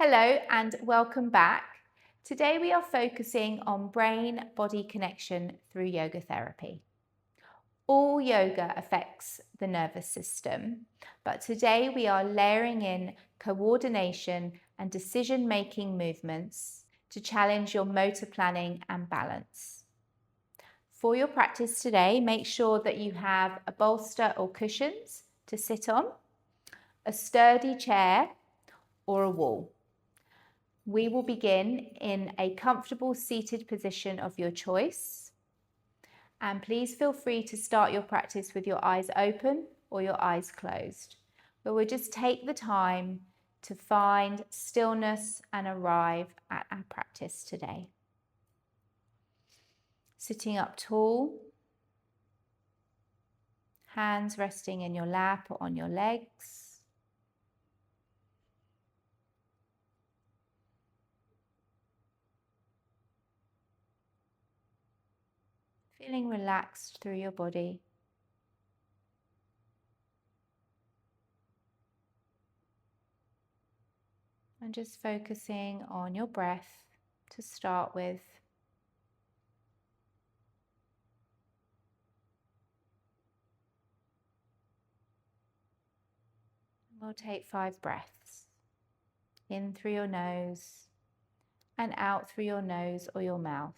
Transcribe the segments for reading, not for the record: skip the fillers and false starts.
Hello and welcome back. Today we are focusing on brain-body connection through yoga therapy. All yoga affects the nervous system, but today we are layering in coordination and decision-making movements to challenge your motor planning and balance. For your practice today, make sure that you have a bolster or cushions to sit on, a sturdy chair or a wall. We will begin in a comfortable seated position of your choice. And please feel free to start your practice with your eyes open or your eyes closed. But we'll just take the time to find stillness and arrive at our practice today. Sitting up tall, hands resting in your lap or on your legs. Feeling relaxed through your body. And just focusing on your breath to start with. We'll take 5 breaths. In through your nose and out through your nose or your mouth.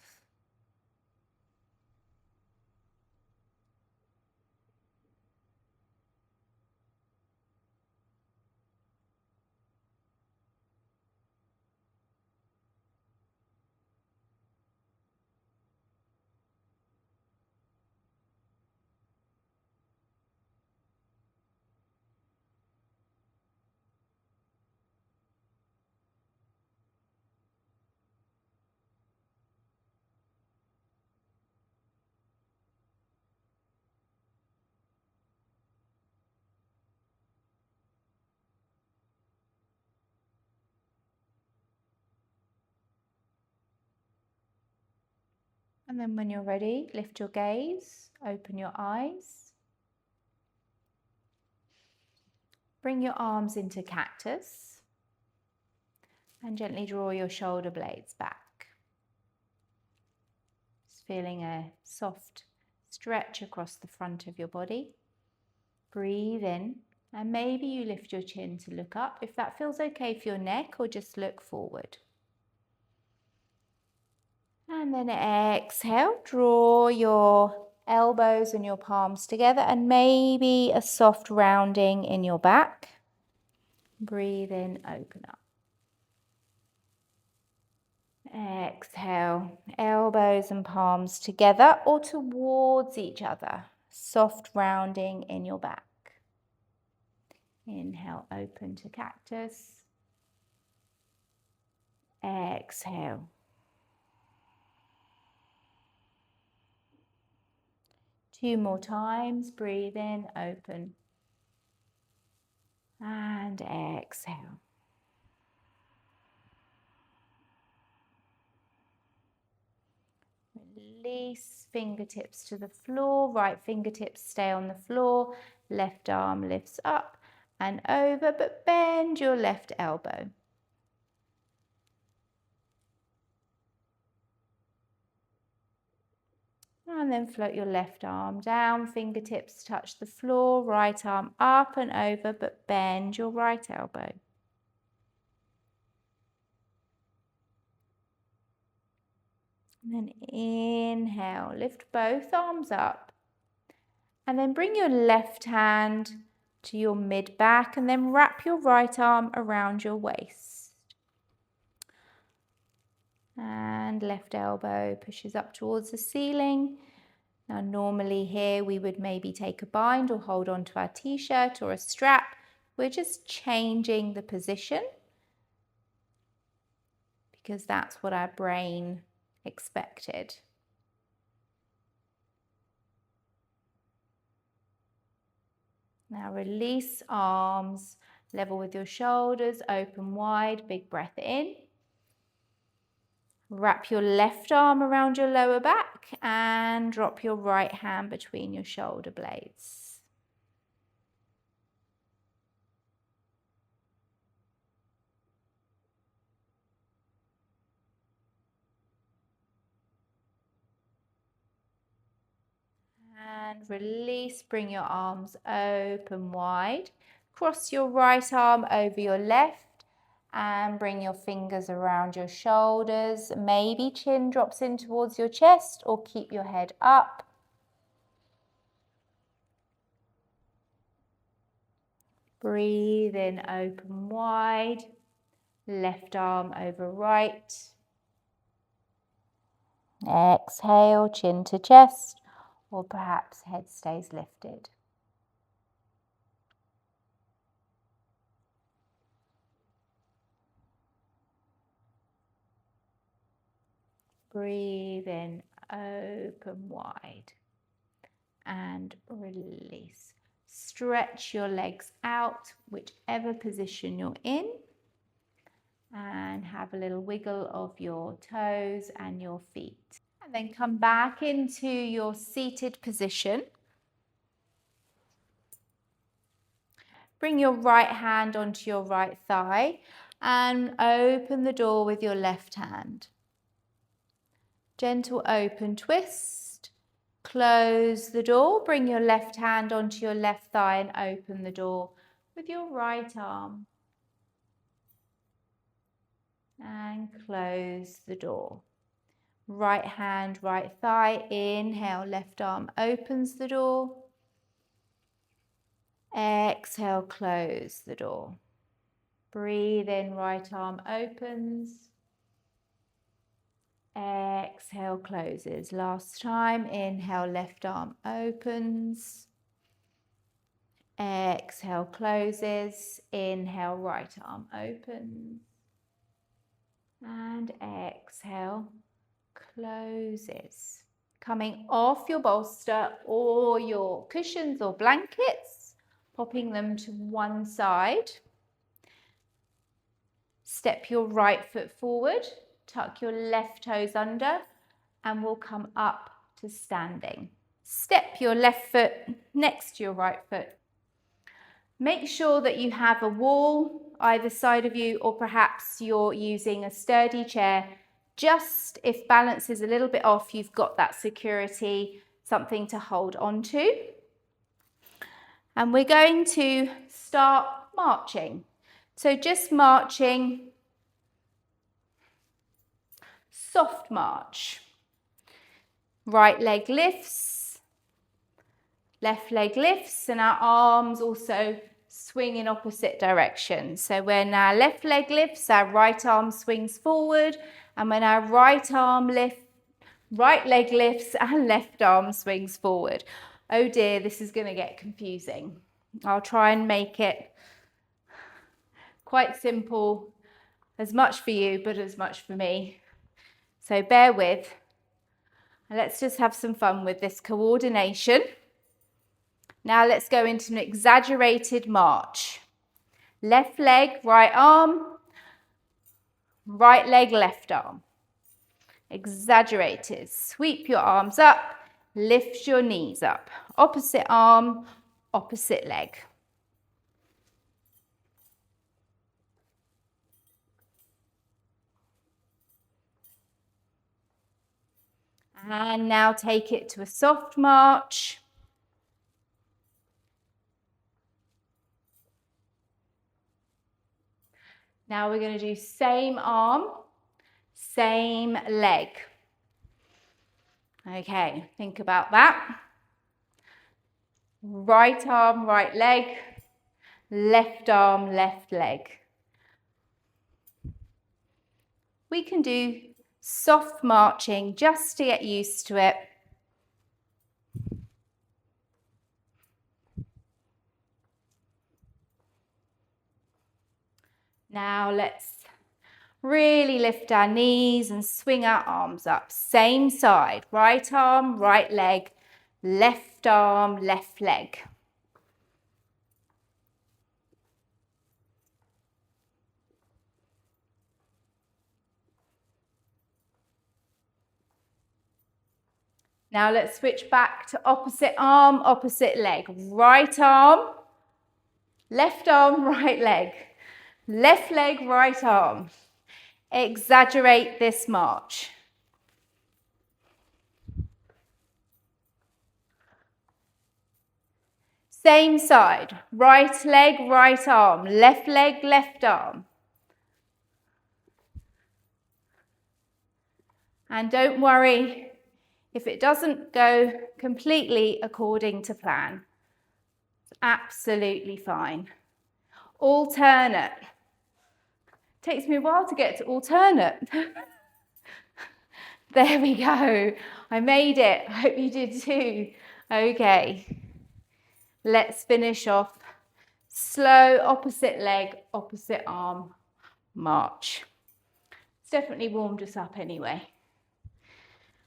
And then when you're ready, lift your gaze, open your eyes. Bring your arms into cactus and gently draw your shoulder blades back. Just feeling a soft stretch across the front of your body. Breathe in and maybe you lift your chin to look up if that feels okay for your neck, or just look forward. And then exhale, draw your elbows and your palms together and maybe a soft rounding in your back. Breathe in, open up. Exhale, elbows and palms together or towards each other. Soft rounding in your back. Inhale, open to cactus. Exhale. Two more times, breathe in, open. And exhale. Release fingertips to the floor, right fingertips stay on the floor, left arm lifts up and over, but bend your left elbow. And then float your left arm down, fingertips touch the floor, right arm up and over, but bend your right elbow. And then inhale, lift both arms up. And then bring your left hand to your mid-back and then wrap your right arm around your waist. And left elbow pushes up towards the ceiling. Now normally here we would maybe take a bind or hold on to our t-shirt or a strap. We're just changing the position because that's what our brain expected. Now release arms, level with your shoulders, open wide, big breath in. Wrap your left arm around your lower back and drop your right hand between your shoulder blades. release. Bring your arms open wide. Cross your right arm over your left and bring your fingers around your shoulders. Maybe chin drops in towards your chest or keep your head up. Breathe in, open wide. Left arm over right. Exhale, chin to chest, or perhaps head stays lifted. Breathe in, open wide, and release. Stretch your legs out, whichever position you're in, and have a little wiggle of your toes and your feet. And then come back into your seated position. Bring your right hand onto your right thigh and open the door with your left hand. Gentle open twist. Close the door. Bring your left hand onto your left thigh and open the door with your right arm. And close the door. Right hand, right thigh. Inhale, left arm opens the door. Exhale, close the door. Breathe in, right arm opens. Exhale, closes. Last time. Inhale, left arm opens. Exhale, closes. Inhale, right arm opens. And exhale, closes. Coming off your bolster or your cushions or blankets, popping them to one side. Step your right foot forward, tuck your left toes under, and we'll come up to standing. Step your left foot next to your right foot. Make sure that you have a wall either side of you, or perhaps you're using a sturdy chair. Just if balance is a little bit off, you've got that security, something to hold on to. And we're going to start marching. So just marching, soft march. Right leg lifts, left leg lifts, and our arms also swing in opposite directions. So when our left leg lifts, our right arm swings forward, and when our right leg lifts, our left arm swings forward. Oh dear, this is going to get confusing. I'll try and make it quite simple, as much for you, but as much for me. So bear with. And let's just have some fun with this coordination. Now let's go into an exaggerated march. Left leg, right arm, right leg, left arm. Exaggerated. Sweep your arms up, lift your knees up. Opposite arm, opposite leg. And now take it to a soft march. Now we're going to do same arm, same leg. Okay, think about that. Right arm, right leg, left arm, left leg. We can do soft marching just to get used to it. Now let's really lift our knees and swing our arms up. Same side, right arm, right leg, left arm, left leg. Now let's switch back to opposite arm, opposite leg. Right arm, right leg. Left leg, right arm. Exaggerate this march. Same side, right leg, right arm, left leg, left arm. And don't worry if it doesn't go completely according to plan. It's absolutely fine. Alternate. Takes me a while to get to alternate. There we go. I made it. I hope you did too. Okay. Let's finish off. Slow, opposite leg, opposite arm, march. It's definitely warmed us up anyway.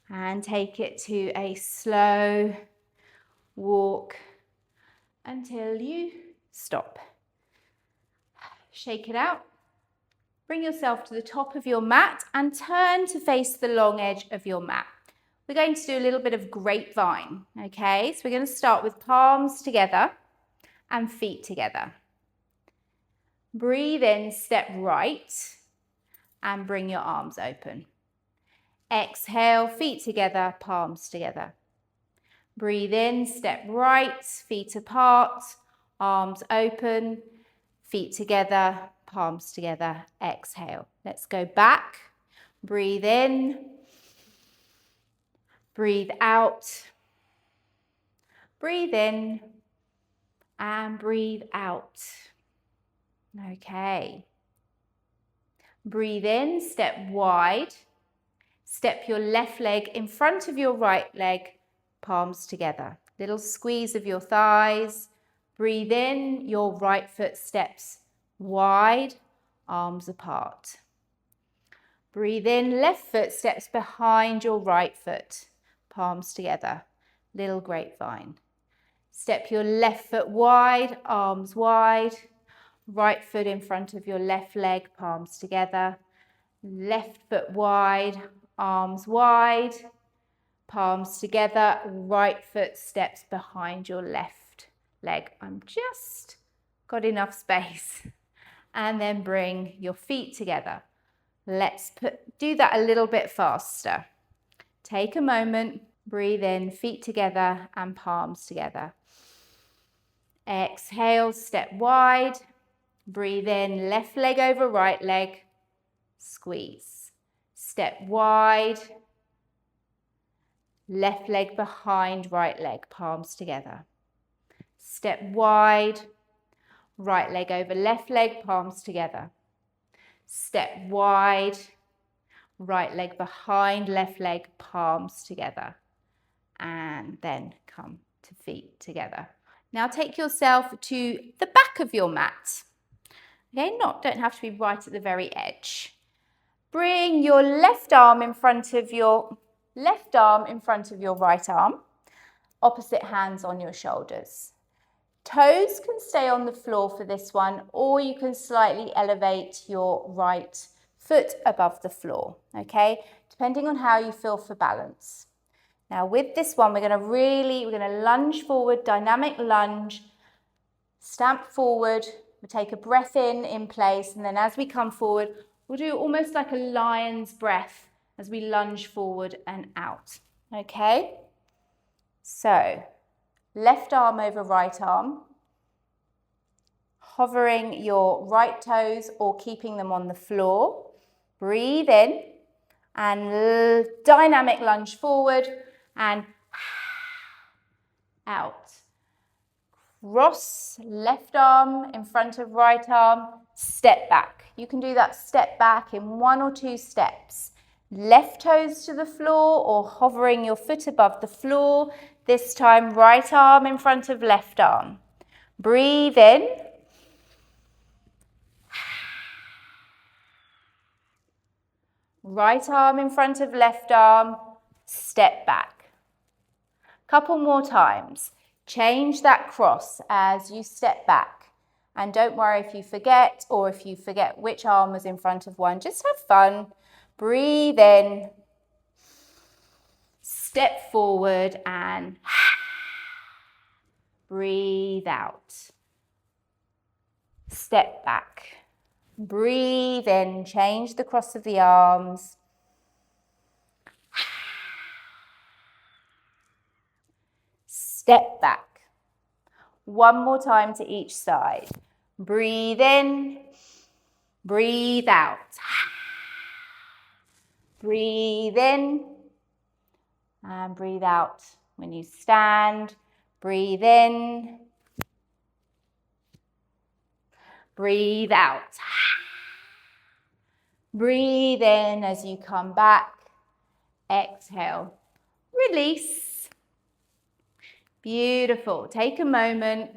And take it to a slow walk until you stop. Shake it out. Bring yourself to the top of your mat and turn to face the long edge of your mat. We're going to do a little bit of grapevine, okay? So we're going to start with palms together and feet together. Breathe in, step right, and bring your arms open. Exhale, feet together, palms together. Breathe in, step right, feet apart, arms open, feet together, palms together. Exhale. Let's go back. Breathe in. Breathe out. Breathe in and breathe out. Okay. Breathe in, step wide. Step your left leg in front of your right leg, palms together. Little squeeze of your thighs. Breathe in, your right foot steps wide, arms apart. Breathe in, left foot steps behind your right foot, palms together, little grapevine. Step your left foot wide, arms wide, right foot in front of your left leg, palms together. Left foot wide, arms wide, palms together, right foot steps behind your left leg. I'm just got enough space. And then bring your feet together. Let's do that a little bit faster. Take a moment, breathe in, feet together and palms together. Exhale, step wide. Breathe in, left leg over right leg, squeeze. Step wide, left leg behind right leg, palms together. Step wide, right leg over left leg, palms together. Step wide, right leg behind left leg, palms together. And then come to feet together. Now take yourself to the back of your mat. Okay, don't have to be right at the very edge. Bring your left arm in front of your right arm. Opposite hands on your shoulders. Toes can stay on the floor for this one, or you can slightly elevate your right foot above the floor, okay? Depending on how you feel for balance. Now with this one, we're gonna lunge forward, dynamic lunge, stamp forward, we'll take a breath in place, and then as we come forward, we'll do almost like a lion's breath as we lunge forward and out, okay? So, left arm over right arm, hovering your right toes or keeping them on the floor. Breathe in and dynamic lunge forward and out. Cross left arm in front of right arm, step back. You can do that step back in 1 or 2 steps. Left toes to the floor or hovering your foot above the floor. This time right arm in front of left arm. Breathe in. Right arm in front of left arm, step back. Couple more times. Change that cross as you step back. And don't worry if you forget or if you forget which arm was in front of one. Just have fun. Breathe in. Step forward and breathe out. Step back. Breathe in, change the cross of the arms. Step back. One more time to each side. Breathe in, breathe out. Breathe in and breathe out. When you stand, breathe in, breathe out. Breathe in as you come back. Exhale. Release. Beautiful. Take a moment.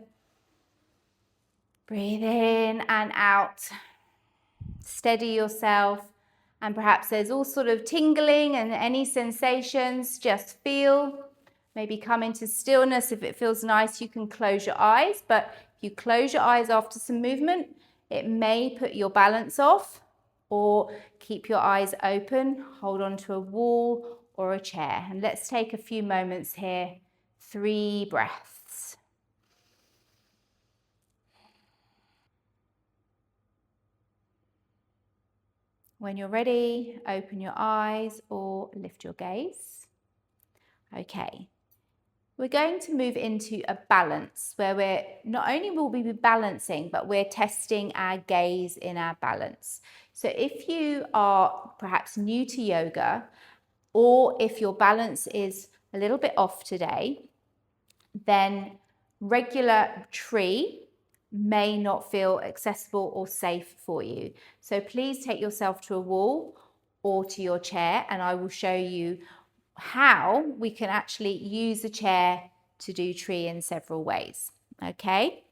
Breathe in and out. Steady yourself. And perhaps there's all sort of tingling and any sensations, just feel. Maybe come into stillness. If it feels nice, you can close your eyes. But if you close your eyes after some movement, it may put your balance off. Or keep your eyes open, hold on to a wall or a chair. And let's take a few moments here. 3 breaths. When you're ready, open your eyes or lift your gaze. Okay, we're going to move into a balance where we're not only will we be balancing, but we're testing our gaze in our balance. So if you are perhaps new to yoga, or if your balance is a little bit off today, then regular tree may not feel accessible or safe for you. So please take yourself to a wall or to your chair, and I will show you how we can actually use a chair to do tree in several ways. Okay?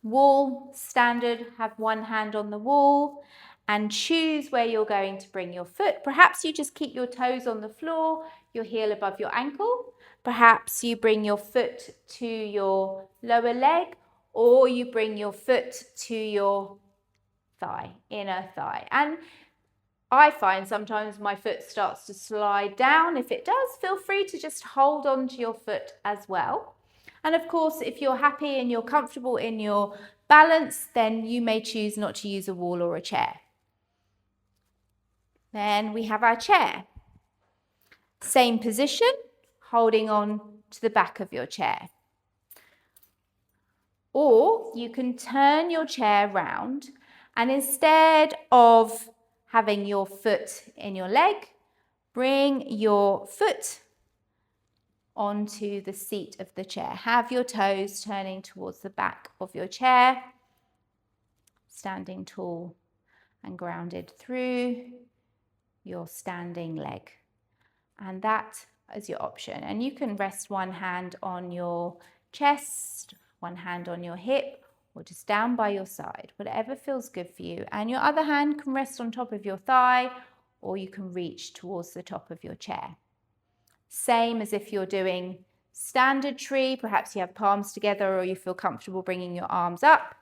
Wall, standard, have one hand on the wall and choose where you're going to bring your foot. Perhaps you just keep your toes on the floor, your heel above your ankle. Perhaps you bring your foot to your lower leg, or you bring your foot to your thigh, inner thigh. And I find sometimes my foot starts to slide down. If it does, feel free to just hold on to your foot as well. And of course, if you're happy and you're comfortable in your balance, then you may choose not to use a wall or a chair. Then we have our chair. Same position, holding on to the back of your chair. Or you can turn your chair round, and instead of having your foot in your leg, bring your foot onto the seat of the chair. Have your toes turning towards the back of your chair, standing tall and grounded through your standing leg. And that is your option. And you can rest one hand on your chest, one hand on your hip, or just down by your side, whatever feels good for you. And your other hand can rest on top of your thigh, or you can reach towards the top of your chair. Same as if you're doing standard tree, perhaps you have palms together or you feel comfortable bringing your arms up.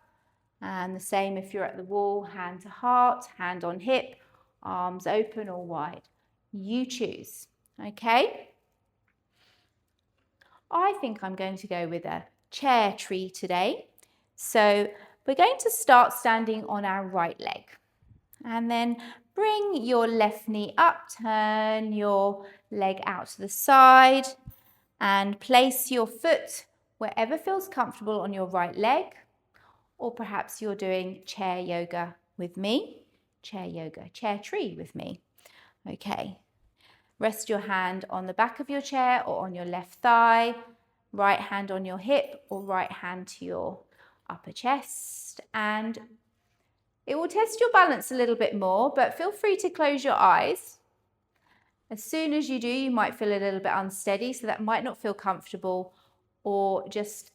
And the same if you're at the wall, hand to heart, hand on hip, arms open or wide. You choose, okay? I think I'm going to go with a chair tree today. So we're going to start standing on our right leg. And then bring your left knee up, turn your leg out to the side and place your foot wherever feels comfortable on your right leg, or perhaps you're doing chair yoga with me, chair tree with me. Okay, rest your hand on the back of your chair or on your left thigh, right hand on your hip or right hand to your upper chest, and it will test your balance a little bit more, but feel free to close your eyes. As soon as you do, you might feel a little bit unsteady, so that might not feel comfortable, or just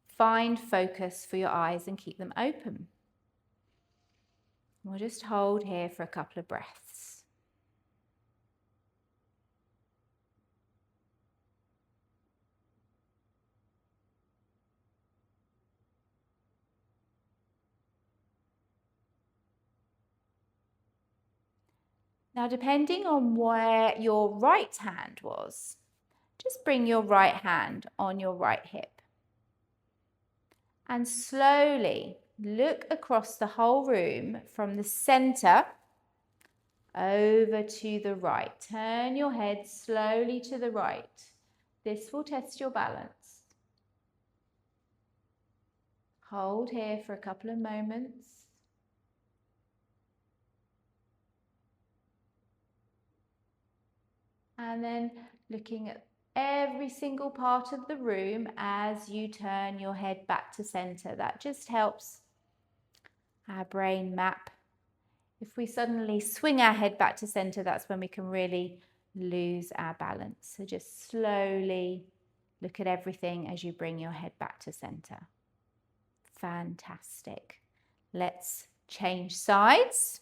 find focus for your eyes and keep them open. We'll just hold here for a couple of breaths. Now, depending on where your right hand was, just bring your right hand on your right hip. And slowly look across the whole room from the center over to the right. Turn your head slowly to the right. This will test your balance. Hold here for a couple of moments. And then looking at every single part of the room as you turn your head back to center. That just helps our brain map. If we suddenly swing our head back to center, that's when we can really lose our balance. So just slowly look at everything as you bring your head back to center. Fantastic. Let's change sides.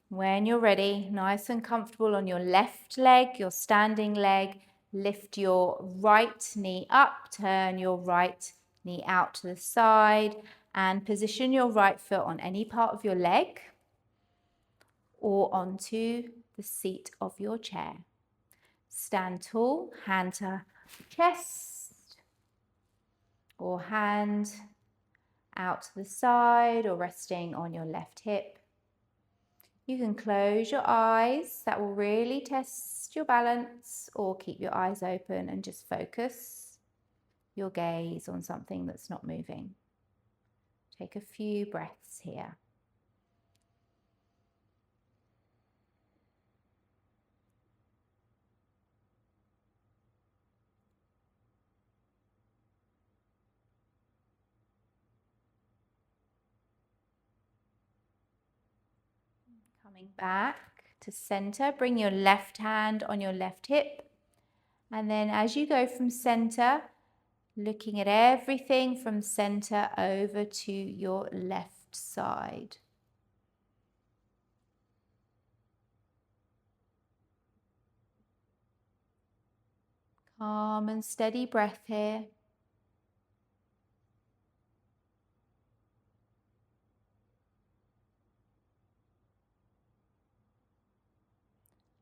When you're ready, nice and comfortable on your left leg, your standing leg, lift your right knee up, turn your right knee out to the side and position your right foot on any part of your leg or onto the seat of your chair. Stand tall, hand to chest or hand out to the side or resting on your left hip. You can close your eyes, that will really test your balance, or keep your eyes open and just focus your gaze on something that's not moving. Take a few breaths here. Coming back to center, bring your left hand on your left hip. And then as you go from center, looking at everything from center over to your left side. Calm and steady breath here.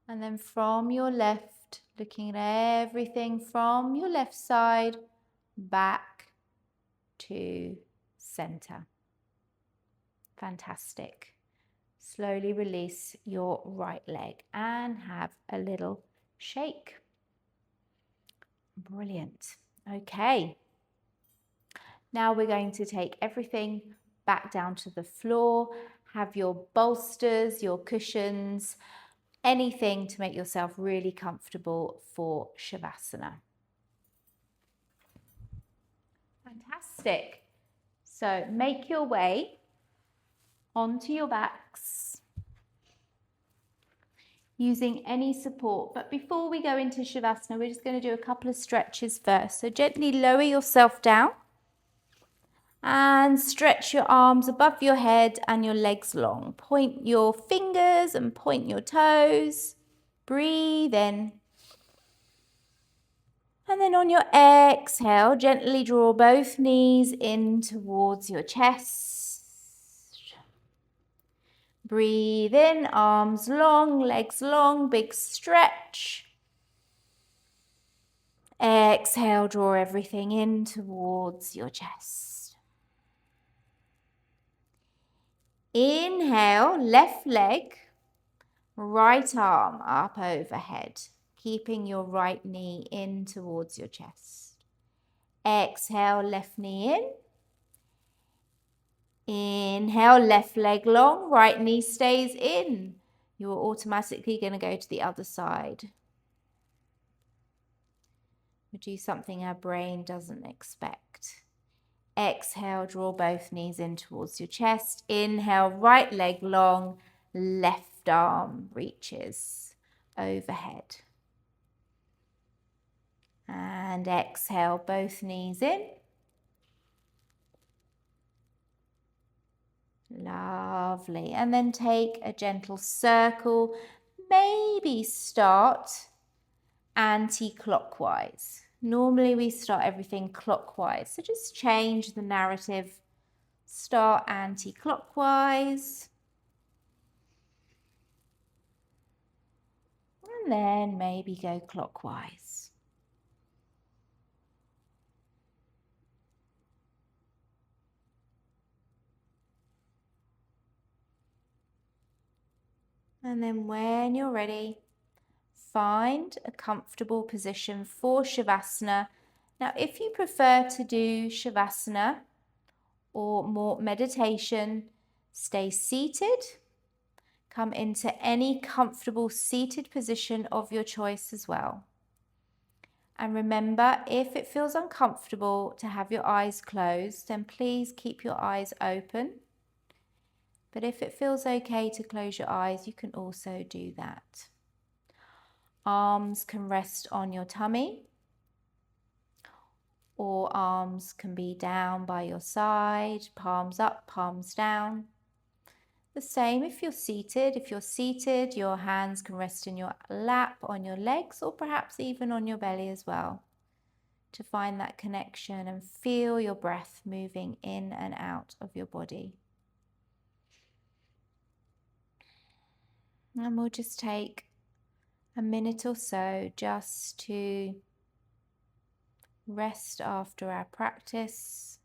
And then from your left, looking at everything from your left side back to center. Fantastic. Slowly release your right leg and have a little shake. Brilliant. Okay. Now we're going to take everything back down to the floor. Have your bolsters, your cushions, anything to make yourself really comfortable for Shavasana. Fantastic. So make your way onto your backs using any support. But before we go into Shavasana, we're just going to do a couple of stretches first. So gently lower yourself down and stretch your arms above your head and your legs long. Point your fingers and point your toes. Breathe in. And then on your exhale, gently draw both knees in towards your chest. Breathe in, arms long, legs long, big stretch. Exhale, draw everything in towards your chest. Inhale, left leg, right arm up overhead, keeping your right knee in towards your chest. Exhale, left knee in. Inhale, left leg long, right knee stays in. You're automatically going to go to the other side. We do something our brain doesn't expect. Exhale, draw both knees in towards your chest. Inhale, right leg long, left arm reaches overhead. And exhale, both knees in. Lovely. And then take a gentle circle. Maybe start anti-clockwise. Normally we start everything clockwise. So just change the narrative. Start anti-clockwise. And then maybe go clockwise. And then when you're ready, find a comfortable position for Shavasana. Now, if you prefer to do Shavasana or more meditation, stay seated. Come into any comfortable seated position of your choice as well. And remember, if it feels uncomfortable to have your eyes closed, then please keep your eyes open. But if it feels okay to close your eyes, you can also do that. Arms can rest on your tummy, or arms can be down by your side, palms up, palms down. The same if you're seated. If you're seated, your hands can rest in your lap, on your legs, or perhaps even on your belly as well, to find that connection and feel your breath moving in and out of your body. And we'll just take a minute or so just to rest after our practice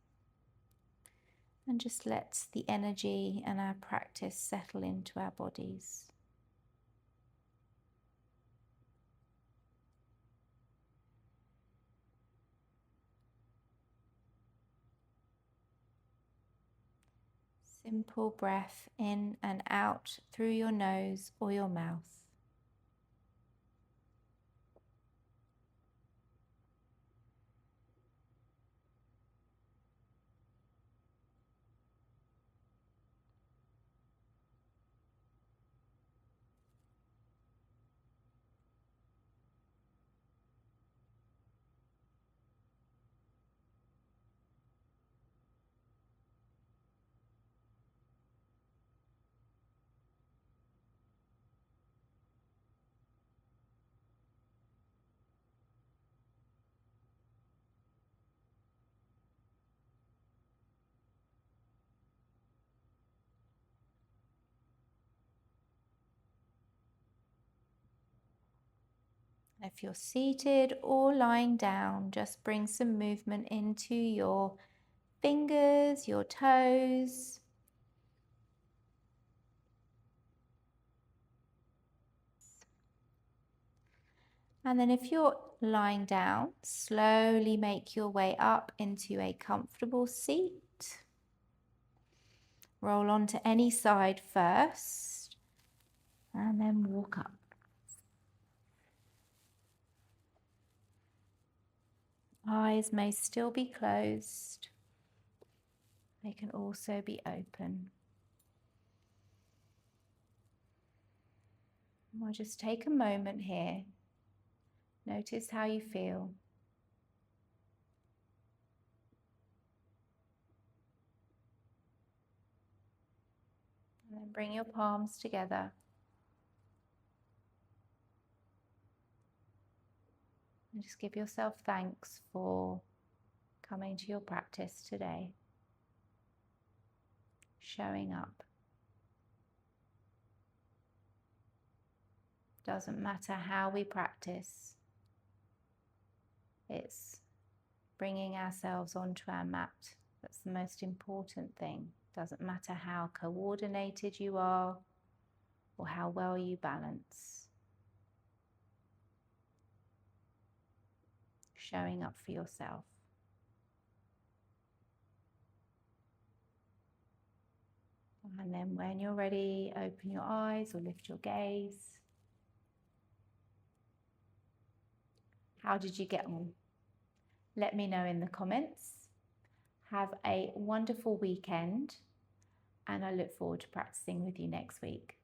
and just let the energy and our practice settle into our bodies. Simple breath in and out through your nose or your mouth. If you're seated or lying down, just bring some movement into your fingers, your toes. And then if you're lying down, slowly make your way up into a comfortable seat. Roll onto any side first, and then walk up. Eyes may still be closed. They can also be open. We'll just take a moment here. Notice how you feel. And then bring your palms together. And just give yourself thanks for coming to your practice today. Showing up. Doesn't matter how we practice. It's bringing ourselves onto our mat. That's the most important thing. Doesn't matter how coordinated you are or how well you balance. Showing up for yourself. And then when you're ready, open your eyes or lift your gaze. How did you get on? Let me know in the comments. Have a wonderful weekend, and I look forward to practicing with you next week.